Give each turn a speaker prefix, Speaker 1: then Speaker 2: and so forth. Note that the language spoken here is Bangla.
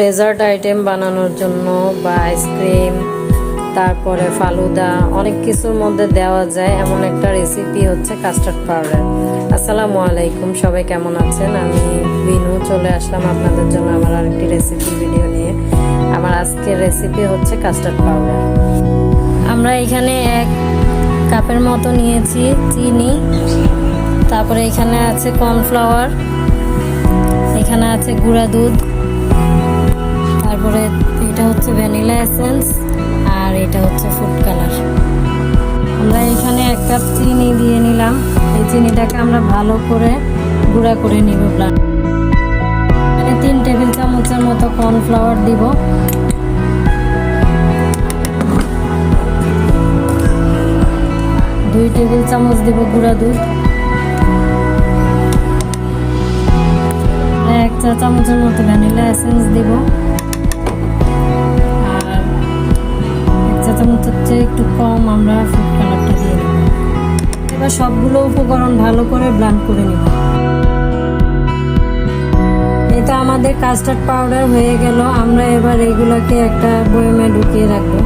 Speaker 1: ডেজার্ট আইটেম বানানোর জন্য বা আইসক্রিম, তারপরে ফালুদা, অনেক কিছুর মধ্যে দেওয়া যায় এমন একটা রেসিপি হচ্ছে কাস্টার্ড পাউডার। আসসালামু আলাইকুম, সবাই কেমন আছেন? আমি বিনু চলে আসলাম আপনাদের জন্য আমার আরেকটি রেসিপি ভিডিও নিয়ে। আমার আজকের রেসিপি হচ্ছে কাস্টার্ড পাউডার। আমরা এখানে 1 কাপের মতো নিয়েছি চিনি, তারপরে এখানে আছে কর্নফ্লাওয়ার, এখানে আছে গুঁড়া দুধ, তারপরে এটা হচ্ছে ভ্যানিলা এসেন্স, আর এটা হচ্ছে ফুড কালার। আমরা এখানে 1 কাপ চিনি দিয়ে নিলাম। এই চিনিটাকে আমরা ভালো করে গুঁড়া করে নিব। এখানে 3 টেবিল চামচের মতো কর্নফ্লাওয়ার দিব, 2 টেবিল চামচ দিব গুঁড়া দুধ, 1 চা চামচের মতো ভ্যানিলা এসেন্স দিব, আর 1 চা চামচের চেয়ে একটু কম আমরা ফুড কালারটা দিয়ে নেব। এবার সবগুলো উপকরণ ভালো করে ব্লেন্ড করে নিব। এটা আমাদের কাস্টার্ড পাউডার হয়ে গেল। আমরা এবার এগুলোকে একটা বয়ামে ঢুকিয়ে রাখবো।